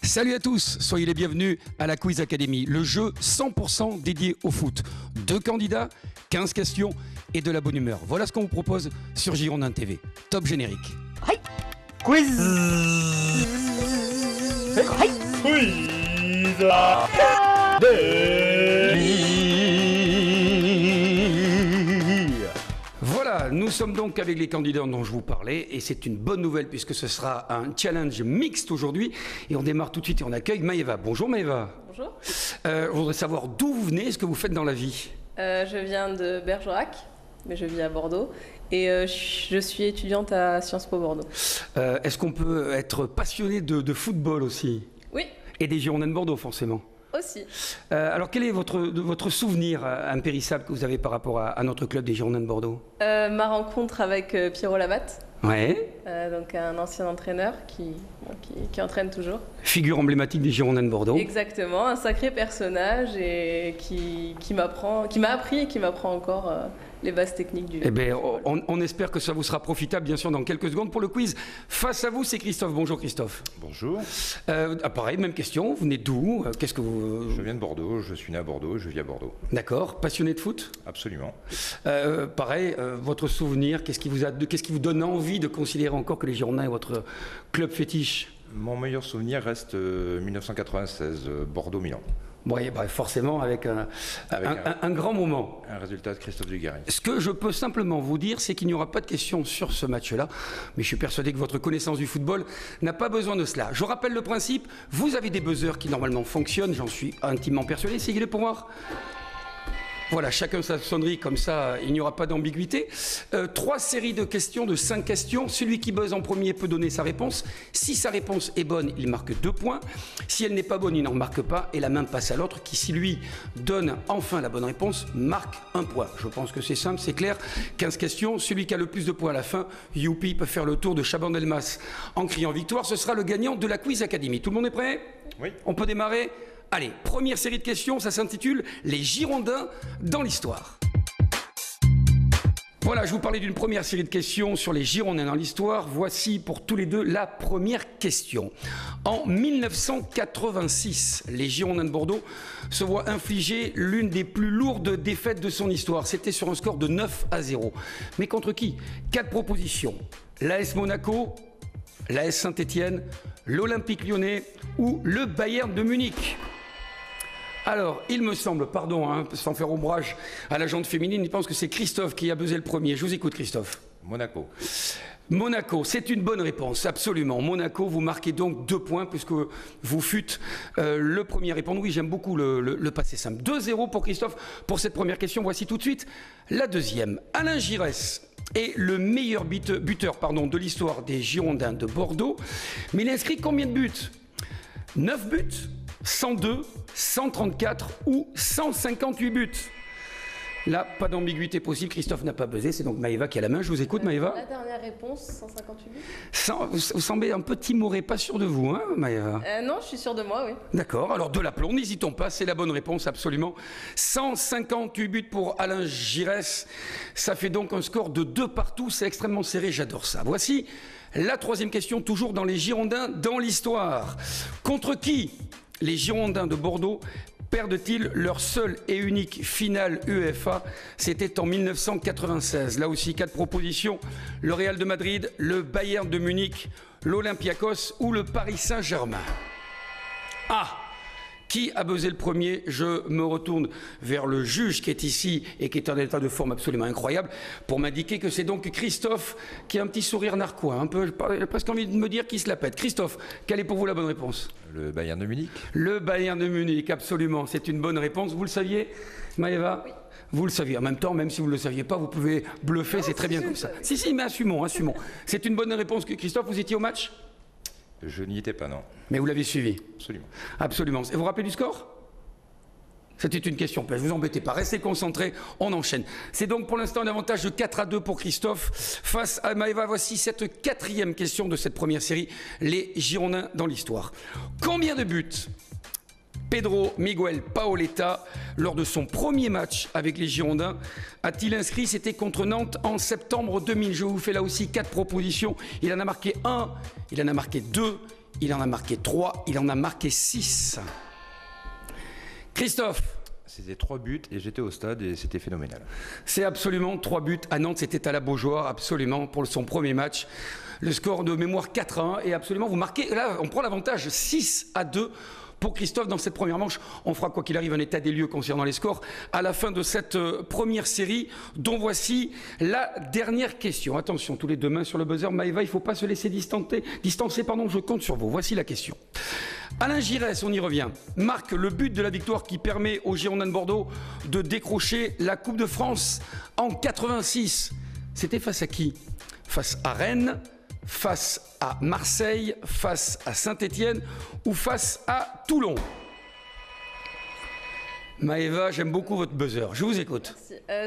Salut à tous, soyez les bienvenus à la Quiz Academy, le jeu 100% dédié au foot. 2 candidats, 15 questions et de la bonne humeur. Voilà ce qu'on vous propose sur Girondin TV. Top générique. Hi. Quiz. Hi. Quiz. Voilà, nous sommes donc avec les candidats dont je vous parlais et c'est une bonne nouvelle puisque ce sera un challenge mixte aujourd'hui et on démarre tout de suite et on accueille Maëva. Bonjour Maëva. Bonjour. Je voudrais savoir d'où vous venez, ce que vous faites dans la vie. Je viens de Bergerac, mais je vis à Bordeaux et je suis étudiante à Sciences Po Bordeaux. Est-ce qu'on peut être passionné de football aussi? Oui. Et des Girondins de Bordeaux forcément. Aussi. Alors quel est votre souvenir impérissable que vous avez par rapport à notre club des Girondins de Bordeaux? Ma rencontre avec Pierrot Lavatte, Ouais. donc un ancien entraîneur qui entraîne toujours. Figure emblématique des Girondins de Bordeaux. Exactement, un sacré personnage et qui m'a appris et qui m'apprend encore les bases techniques du. Eh bien, on espère que ça vous sera profitable, bien sûr, dans quelques secondes pour le quiz. Face à vous, c'est Christophe. Bonjour Christophe. Bonjour. Pareil, même question. Vous venez d'où? Qu'est-ce que vous... Je viens de Bordeaux, je suis né à Bordeaux, je vis à Bordeaux. D'accord. Passionné de foot? Absolument. Pareil, votre souvenir, qu'est-ce qui vous donne envie de considérer encore que les Girondins est votre club fétiche? Mon meilleur souvenir reste 1996, Bordeaux-Milan. Oui, bah forcément avec un grand moment. Un résultat de Christophe Dugarry. Ce que je peux simplement vous dire, c'est qu'il n'y aura pas de questions sur ce match-là, mais je suis persuadé que votre connaissance du football n'a pas besoin de cela. Je rappelle le principe, vous avez des buzzers qui normalement fonctionnent, j'en suis intimement persuadé, essayez-les pour voir. Voilà, chacun sa sonnerie, comme ça, il n'y aura pas d'ambiguïté. 3 séries de questions, de 5 questions. Celui qui buzz en premier peut donner sa réponse. Si sa réponse est bonne, il marque 2 points. Si elle n'est pas bonne, il n'en marque pas. Et la main passe à l'autre qui, si lui donne enfin la bonne réponse, marque 1 point. Je pense que c'est simple, c'est clair. 15 questions. Celui qui a le plus de points à la fin, youpi, peut faire le tour de Chabandelmas en criant victoire. Ce sera le gagnant de la Quiz Academy. Tout le monde est prêt? Oui. On peut démarrer? Allez, première série de questions, ça s'intitule « Les Girondins dans l'histoire ». Voilà, je vous parlais d'une première série de questions sur les Girondins dans l'histoire. Voici pour tous les deux la première question. En 1986, les Girondins de Bordeaux se voient infliger l'une des plus lourdes défaites de son histoire. C'était sur un score de 9-0. Mais contre qui? 4 propositions. L'AS Monaco, l'AS Saint-Étienne, l'Olympique Lyonnais ou le Bayern de Munich. Alors, il me semble, pardon, sans faire ombrage à la jante féminine, il pense que c'est Christophe qui a buzzé le premier. Je vous écoute, Christophe. Monaco. Monaco, c'est une bonne réponse, absolument. Monaco, vous marquez donc 2 points puisque vous fûtes le premier à répondre. Oui, j'aime beaucoup le passé simple. 2-0 pour Christophe pour cette première question. Voici tout de suite la deuxième. Alain Giresse est le meilleur buteur de l'histoire des Girondins de Bordeaux. Mais il a inscrit combien de buts? 9 buts, 102, 134 ou 158 buts? Là, pas d'ambiguïté possible. Christophe n'a pas buzzé. C'est donc Maëva qui a la main. Je vous écoute, Maëva. La dernière réponse, 158 buts. Vous semblez un peu timoré, pas sûr de vous, hein, Maëva? Non, je suis sûre de moi, oui. D'accord, alors de l'aplomb, n'hésitons pas, c'est la bonne réponse, absolument. 158 buts pour Alain Giresse. Ça fait donc un score de 2 partout. C'est extrêmement serré, j'adore ça. Voici la troisième question, toujours dans les Girondins dans l'histoire. Contre qui les Girondins de Bordeaux perdent-ils leur seule et unique finale UEFA? C'était en 1996. Là aussi, 4 propositions. Le Real de Madrid, le Bayern de Munich, l'Olympiakos ou le Paris Saint-Germain. Ah! Qui a buzzé le premier? Je me retourne vers le juge qui est ici et qui est en état de forme absolument incroyable pour m'indiquer que c'est donc Christophe qui a un petit sourire narquois. J'ai presque envie de me dire qu'il se la pète. Christophe, quelle est pour vous la bonne réponse? Le Bayern de Munich. Le Bayern de Munich, absolument. C'est une bonne réponse. Vous le saviez, Maëva? Oui. Vous le saviez. En même temps, même si vous ne le saviez pas, vous pouvez bluffer, c'est très bien comme ça. Si, mais assumons. C'est une bonne réponse. Christophe, vous étiez au match? Je n'y étais pas, non. Mais vous l'avez suivi? Absolument. Absolument. Et vous vous rappelez du score? C'était une question piège, vous embêtez pas, restez concentrés, on enchaîne. C'est donc pour l'instant un avantage de 4-2 pour Christophe face à Maëva. Voici cette 4e question de cette première série, les Girondins dans l'histoire. Combien de buts Pedro Miguel Paoletta, lors de son premier match avec les Girondins, a-t-il inscrit? C'était contre Nantes en septembre 2000. Je vous fais là aussi 4 propositions. Il en a marqué 1, il en a marqué 2, il en a marqué 3, il en a marqué 6. Christophe. C'était 3 buts et j'étais au stade et c'était phénoménal. C'est absolument 3 buts à Nantes, c'était à la Beaujoire, absolument, pour son premier match. Le score de mémoire 4-1 et absolument, vous marquez, là on prend l'avantage 6-2 pour Christophe dans cette première manche. On fera quoi qu'il arrive un état des lieux concernant les scores à la fin de cette première série, dont voici la dernière question. Attention, tous les deux mains sur le buzzer. Maëva, il ne faut pas se laisser distancer, je compte sur vous. Voici la question. Alain Giresse, on y revient, marque le but de la victoire qui permet aux Girondins de Bordeaux de décrocher la Coupe de France en 86. C'était face à qui? Face à Rennes, face à Marseille, face à Saint-Étienne ou face à Toulon? Maëva, j'aime beaucoup votre buzzer. Je vous écoute.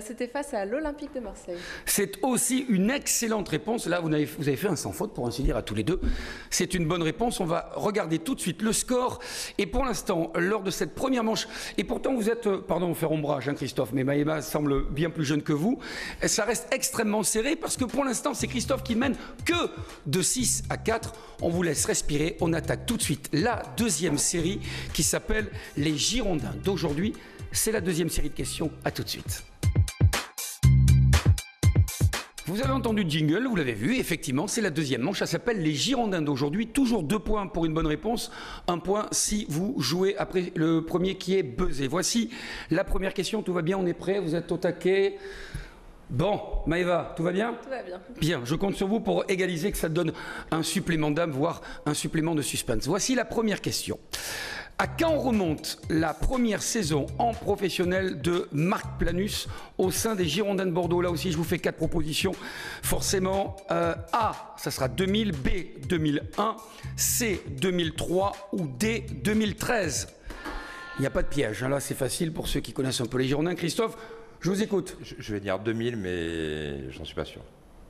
C'était face à l'Olympique de Marseille. C'est aussi une excellente réponse. Là, vous avez fait un sans faute, pour ainsi dire, à tous les deux. C'est une bonne réponse. On va regarder tout de suite le score. Et pour l'instant, lors de cette première manche, et pourtant vous êtes, pardon, faire ombrage, hein, Christophe, mais Maëva semble bien plus jeune que vous. Ça reste extrêmement serré parce que pour l'instant, c'est Christophe qui mène que de 6-4. On vous laisse respirer. On attaque tout de suite la deuxième série qui s'appelle les Girondins d'aujourd'hui. C'est la deuxième série de questions. À tout de suite. Vous avez entendu le jingle, vous l'avez vu, effectivement, c'est la deuxième manche, ça s'appelle les Girondins d'aujourd'hui. Toujours 2 points pour une bonne réponse, 1 point si vous jouez après le premier qui est buzzé. Voici la première question, tout va bien, on est prêt, vous êtes au taquet. Bon, Maëva, tout va bien? Tout va bien. Bien, je compte sur vous pour égaliser, que ça donne un supplément d'âme, voire un supplément de suspense. Voici la première question. À quand remonte la première saison en professionnel de Marc Planus au sein des Girondins de Bordeaux? Là aussi, je vous fais 4 propositions. Forcément, A, ça sera 2000, B, 2001, C, 2003 ou D, 2013. Il n'y a pas de piège, hein. Là c'est facile pour ceux qui connaissent un peu les Girondins. Christophe, je vous écoute. Je vais dire 2000, mais j'en suis pas sûr.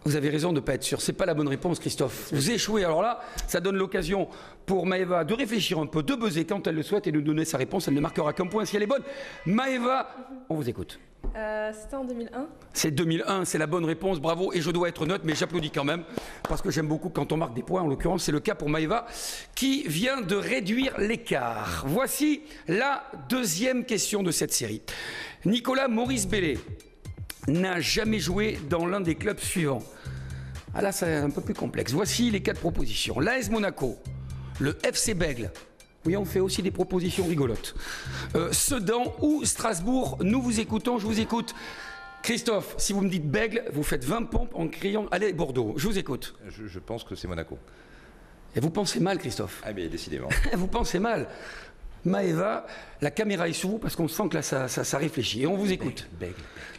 Vous avez raison de ne pas être sûr. C'est pas la bonne réponse, Christophe. Vous échouez. Alors là, ça donne l'occasion pour Maëva de réfléchir un peu, de buzzer quand elle le souhaite et de donner sa réponse. Elle ne marquera qu'un point si elle est bonne. Maëva, on vous écoute. C'était en 2001. C'est 2001, c'est la bonne réponse. Bravo. Et je dois être neutre, mais j'applaudis quand même parce que j'aime beaucoup quand on marque des points. En l'occurrence, c'est le cas pour Maëva qui vient de réduire l'écart. Voici la deuxième question de cette série. Nicolas Maurice Bellé n'a jamais joué dans l'un des clubs suivants. Ah là, c'est un peu plus complexe. Voici les 4 propositions. L'AS Monaco, le FC Bègles. Oui, on fait aussi des propositions rigolotes. Sedan ou Strasbourg. Nous vous écoutons, je vous écoute. Christophe, si vous me dites Bègles, vous faites 20 pompes en criant « Allez, Bordeaux ». Je vous écoute. Je pense que c'est Monaco. Et vous pensez mal, Christophe. Ah mais décidément. Vous pensez mal. Maëva, la caméra est sur vous parce qu'on sent que là, ça réfléchit. Et on vous écoute. Bègle.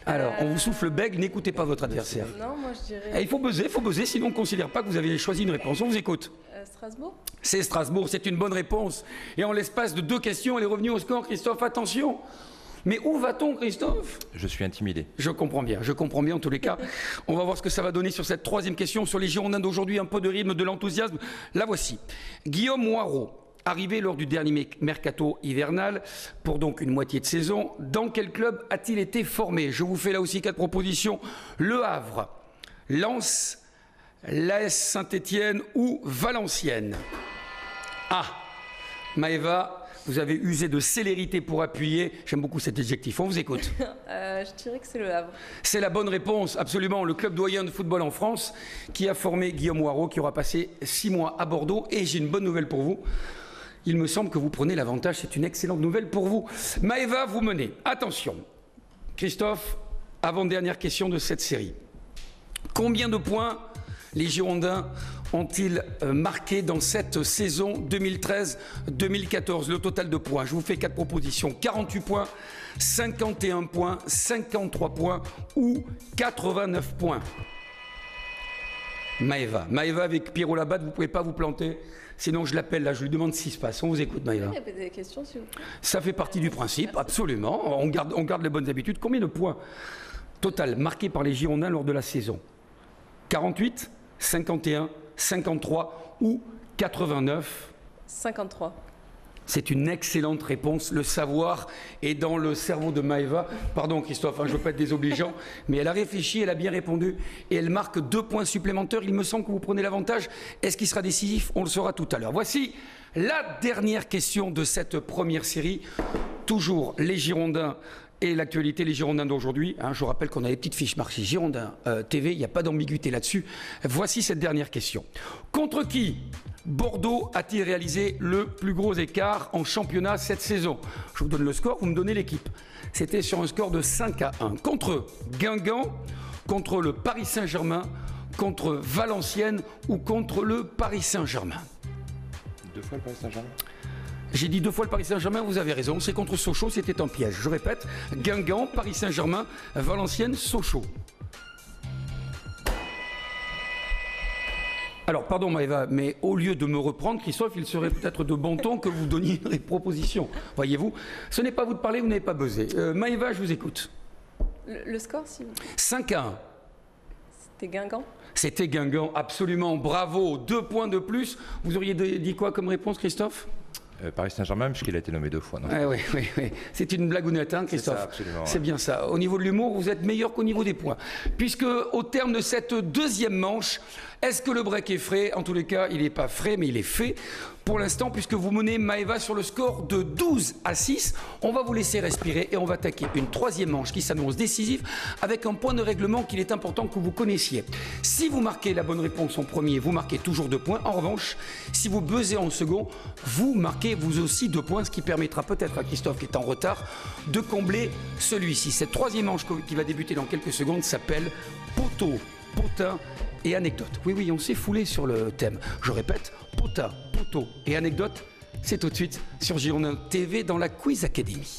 Alors, on vous souffle bègle, n'écoutez pas votre adversaire. Non, moi je dirais. Et il faut buzzer, sinon on ne considère pas que vous avez choisi une réponse. On vous écoute. Strasbourg. C'est Strasbourg, c'est une bonne réponse. Et en l'espace de 2 questions, elle est revenue au score. Christophe, attention. Mais où va-t-on, Christophe? Je suis intimidé. Je comprends bien en tous les cas. On va voir ce que ça va donner sur cette troisième question, sur les Girondins d'aujourd'hui. Un peu de rythme, de l'enthousiasme. La voici. Guillaume Moirot, arrivé lors du dernier mercato hivernal, pour donc une moitié de saison, dans quel club a-t-il été formé? Je vous fais là aussi 4 propositions. Le Havre, Lens, l'AS Saint-Étienne ou Valenciennes. Ah, Maëva, vous avez usé de célérité pour appuyer. J'aime beaucoup cet adjectif. On vous écoute. Je dirais que c'est le Havre. C'est la bonne réponse, absolument. Le club doyen de football en France qui a formé Guillaume Moirot, qui aura passé 6 mois à Bordeaux. Et j'ai une bonne nouvelle pour vous. Il me semble que vous prenez l'avantage. C'est une excellente nouvelle pour vous. Maëva, vous menez. Attention. Christophe, avant-dernière question de cette série. Combien de points les Girondins ont-ils marqué dans cette saison 2013-2014? Le total de points. Je vous fais 4 propositions. 48 points, 51 points, 53 points ou 89 points. Maëva avec Pierrot Labatte, vous ne pouvez pas vous planter. Sinon, je l'appelle là, je lui demande ce qui se passe. On vous écoute, Maëva. Il y avait des questions, s'il vous plaît. Ça fait partie du principe, absolument. On garde les bonnes habitudes. Combien de points total marqués par les Girondins lors de la saison? 48, 51, 53 ou 89? 53. C'est une excellente réponse. Le savoir est dans le cerveau de Maëva. Pardon Christophe, je ne veux pas être désobligeant, mais elle a réfléchi, elle a bien répondu et elle marque 2 points supplémentaires. Il me semble que vous prenez l'avantage. Est-ce qu'il sera décisif? On le saura tout à l'heure. Voici la dernière question de cette première série. Toujours les Girondins et l'actualité, les Girondins d'aujourd'hui. Je vous rappelle qu'on a les petites fiches marquées Girondins TV, il n'y a pas d'ambiguïté là-dessus. Voici cette dernière question. Contre qui Bordeaux a-t-il réalisé le plus gros écart en championnat cette saison? Je vous donne le score, vous me donnez l'équipe. C'était sur un score de 5-1. Contre Guingamp, contre le Paris Saint-Germain, contre Valenciennes ou contre le Paris Saint-Germain? 2 fois le Paris Saint-Germain. J'ai dit 2 fois le Paris Saint-Germain, vous avez raison, c'est contre Sochaux, c'était un piège. Je répète, Guingamp, Paris Saint-Germain, Valenciennes, Sochaux. Alors, pardon Maëva, mais au lieu de me reprendre, Christophe, il serait peut-être de bon ton que vous donniez des propositions. Voyez-vous, ce n'est pas à vous de parler, vous n'avez pas buzzé. Maëva, je vous écoute. Le score, s'il vous plaît. 5-1. C'était Guingamp? C'était Guingamp, absolument, bravo, 2 points de plus. Vous auriez dit quoi comme réponse, Christophe? Paris Saint-Germain, puisqu'il a été nommé 2 fois. Non oui. C'est une blagounette, Christophe. C'est ça, absolument. C'est bien ça. Au niveau de l'humour, vous êtes meilleur qu'au niveau des points. Puisque, au terme de cette deuxième manche, est-ce que le break est frais? En tous les cas, il n'est pas frais, mais il est fait. Pour l'instant, puisque vous menez Maëva sur le score de 12-6, on va vous laisser respirer et on va attaquer une 3e manche qui s'annonce décisive avec un point de règlement qu'il est important que vous connaissiez. Si vous marquez la bonne réponse en premier, vous marquez toujours 2 points. En revanche, si vous buzzez en second, vous marquez vous aussi 2 points, ce qui permettra peut-être à Christophe qui est en retard de combler celui-ci. Cette 3e manche qui va débuter dans quelques secondes s'appelle poteau, potin et anecdote. Oui, on s'est foulé sur le thème. Je répète, potin, poteau et anecdote, c'est tout de suite sur Girondin TV dans la Quiz Academy.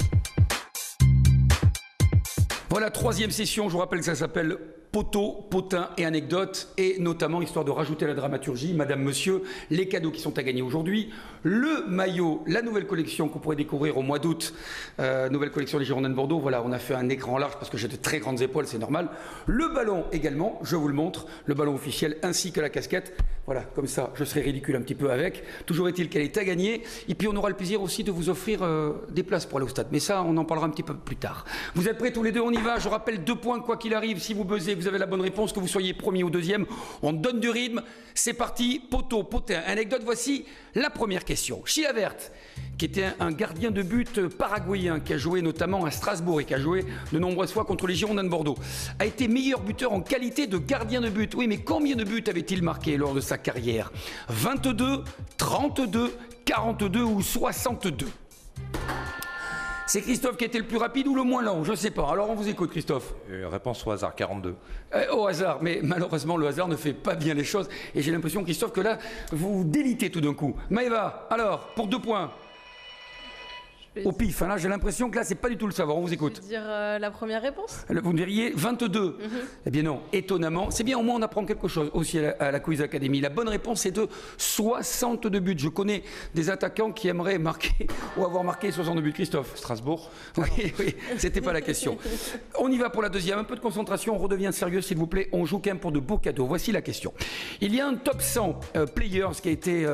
Voilà, 3e session, je vous rappelle que ça s'appelle poteau, potin et anecdote, et notamment, histoire de rajouter la dramaturgie, madame, monsieur, les cadeaux qui sont à gagner aujourd'hui, le maillot, la nouvelle collection que vous pourrez découvrir au mois d'août, nouvelle collection des Girondins de Bordeaux, voilà, on a fait un écran large parce que j'ai de très grandes épaules, c'est normal, le ballon également, je vous le montre, le ballon officiel ainsi que la casquette, voilà, comme ça, je serai ridicule un petit peu avec, toujours est-il qu'elle est à gagner, et puis on aura le plaisir aussi de vous offrir des places pour aller au stade, mais ça, on en parlera un petit peu plus tard. Vous êtes prêts tous les deux, on y va, je rappelle 2 points quoi qu'il arrive, si vous buzzez, vous avez la bonne réponse, que vous soyez premier ou deuxième, on donne du rythme, c'est parti, poteau, potin, anecdote, voici la première question. Chilavert, qui était un gardien de but paraguayen, qui a joué notamment à Strasbourg et qui a joué de nombreuses fois contre les Girondins de Bordeaux, a été meilleur buteur en qualité de gardien de but. Oui, mais combien de buts avait-il marqué lors de sa carrière? 22, 32, 42 ou 62? C'est Christophe qui a été le plus rapide ou le moins lent? Je ne sais pas. Alors on vous écoute, Christophe. Réponse au hasard, 42. Au hasard, mais malheureusement le hasard ne fait pas bien les choses. Et j'ai l'impression, Christophe, que là, vous délitez tout d'un coup. Maëva, alors, pour 2 points. Au pif, là j'ai l'impression que là c'est pas du tout le savoir, on vous écoute. Je veux dire la première réponse? Vous me diriez 22. Eh bien non, étonnamment, c'est bien, au moins on apprend quelque chose aussi à la Quiz Academy. La bonne réponse est de 62 buts. Je connais des attaquants qui aimeraient marquer ou avoir marqué 62 buts. Christophe? Strasbourg? Oui, c'était pas la question. On y va pour la deuxième, un peu de concentration, on redevient sérieux s'il vous plaît, on joue quand même pour de beaux cadeaux. Voici la question. Il y a un top 100 players qui a été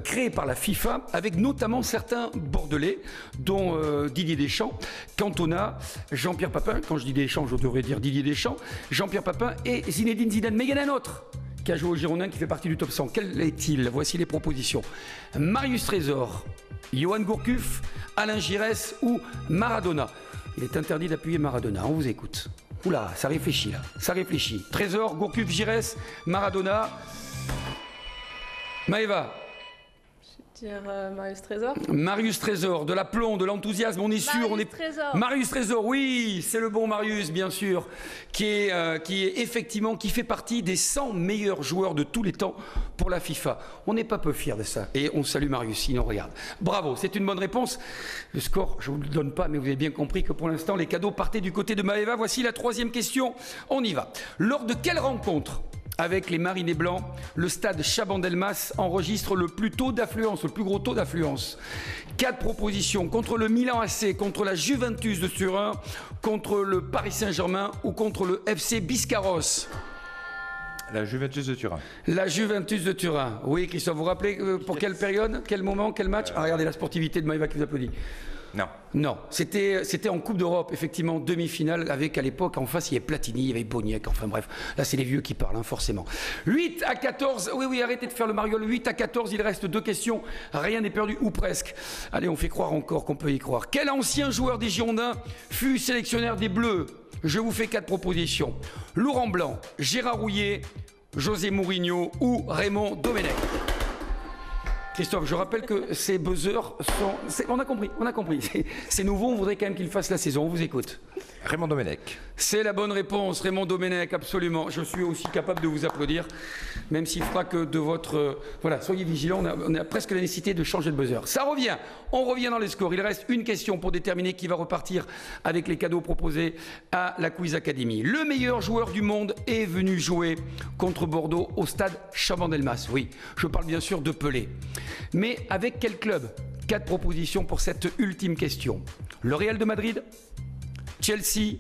créé par la FIFA avec notamment certains Bordelais, dont Didier Deschamps, Cantona, Jean-Pierre Papin, quand je dis Deschamps, je devrais dire Didier Deschamps, Jean-Pierre Papin et Zinedine Zidane. Mais il y en a un autre qui a joué au Girondins, qui fait partie du top 100. Quel est-il? Voici les propositions. Marius Trésor, Johan Gourcuff, Alain Giresse ou Maradona. Il est interdit d'appuyer Maradona, on vous écoute. Oula, ça réfléchit là, ça réfléchit. Trésor, Gourcuff, Giresse, Maradona. Maëva? Marius Trésor. Marius Trésor, de l'aplomb, de l'enthousiasme, on est sûr, on est. Trésor. Marius Trésor, oui, c'est le bon Marius, bien sûr, qui est effectivement, qui fait partie des 100 meilleurs joueurs de tous les temps pour la FIFA. On n'est pas peu fiers de ça, et on salue Marius, il nous regarde. Bravo, c'est une bonne réponse. Le score, je ne vous le donne pas, mais vous avez bien compris que pour l'instant, les cadeaux partaient du côté de Maëva. Voici la 3e question, on y va. Lors de quelle rencontre avec les Marinés Blancs, le stade Chabandelmas enregistre le plus taux d'affluence, le plus gros taux d'affluence? 4 propositions, contre le Milan AC, contre la Juventus de Turin, contre le Paris Saint-Germain ou contre le FC Biscarrosse? La Juventus de Turin. La Juventus de Turin. Oui, Christophe, vous vous rappelez pour quelle période, quel moment, quel match? Regardez la sportivité de Maëva qui vous applaudit. Non. Non, c'était en Coupe d'Europe, effectivement, demi-finale, avec à l'époque, en face, il y avait Platini, il y avait Boniek, enfin bref, là c'est les vieux qui parlent, hein, forcément. 8 à 14, oui, arrêtez de faire le mariole, 8 à 14, il reste 2 questions, rien n'est perdu, ou presque. Allez, on fait croire encore qu'on peut y croire. Quel ancien joueur des Girondins fut sélectionneur des Bleus? Je vous fais 4 propositions. Laurent Blanc, Gérard Rouillet, José Mourinho ou Raymond Domenech. Christophe, je rappelle que ces buzzers sont... On a compris. C'est nouveau, on voudrait quand même qu'ils fassent la saison. On vous écoute. Raymond Domenech. C'est la bonne réponse, Raymond Domenech, absolument. Je suis aussi capable de vous applaudir, même s'il fera que de votre... Voilà, soyez vigilants, on a presque la nécessité de changer de buzzer. Ça revient, on revient dans les scores. Il reste une question pour déterminer qui va repartir avec les cadeaux proposés à la Quiz Academy. Le meilleur joueur du monde est venu jouer contre Bordeaux au stade Chaban-Delmas. Oui, je parle bien sûr de Pelé. Mais avec quel club? 4 propositions pour cette ultime question. Le Real de Madrid, Chelsea,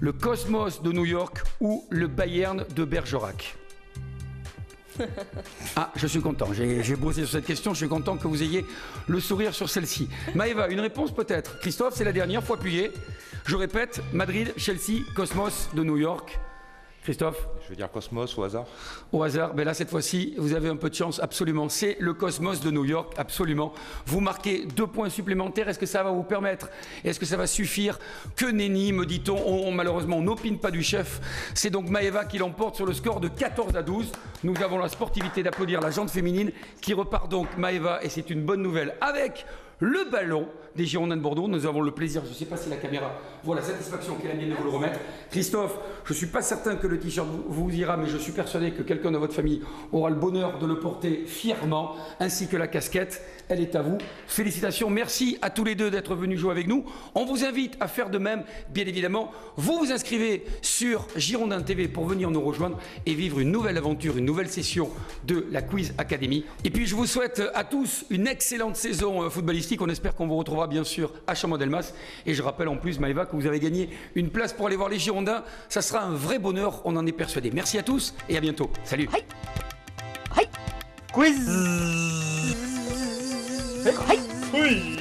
le Cosmos de New York ou le Bayern de Bergerac? Ah, je suis content, j'ai bossé sur cette question, je suis content que vous ayez le sourire sur celle-ci. Maëva, une réponse peut-être? Christophe, c'est la dernière, faut appuyer. Je répète, Madrid, Chelsea, Cosmos de New York. Christophe? Je veux dire Cosmos au hasard. Au hasard, ben là cette fois-ci, vous avez un peu de chance, absolument. C'est le Cosmos de New York, absolument. Vous marquez 2 points supplémentaires. Est-ce que ça va vous permettre? Est-ce que ça va suffire? Que nenni, me dit-on. Malheureusement, on n'opine pas du chef. C'est donc Maëva qui l'emporte sur le score de 14 à 12. Nous avons la sportivité d'applaudir la jante féminine qui repart donc Maëva, et c'est une bonne nouvelle, avec le ballon des Girondins de Bordeaux. Nous avons le plaisir, je ne sais pas si la caméra voit la satisfaction qu'elle a mienne de vous le remettre. Christophe, je ne suis pas certain que le t-shirt vous ira, mais je suis persuadé que quelqu'un de votre famille aura le bonheur de le porter fièrement, ainsi que la casquette. Elle est à vous. Félicitations, merci à tous les deux d'être venus jouer avec nous. On vous invite à faire de même, bien évidemment. Vous vous inscrivez sur Girondin TV pour venir nous rejoindre et vivre une nouvelle aventure, une nouvelle session de la Quiz Academy. Et puis je vous souhaite à tous une excellente saison footballistique. On espère qu'on vous retrouvera bien sûr à Chaban-Delmas. Et je rappelle en plus, Maëva, que vous avez gagné une place pour aller voir les Girondins. Ça sera un vrai bonheur, on en est persuadé. Merci à tous et à bientôt. Salut. Quiz. Quiz.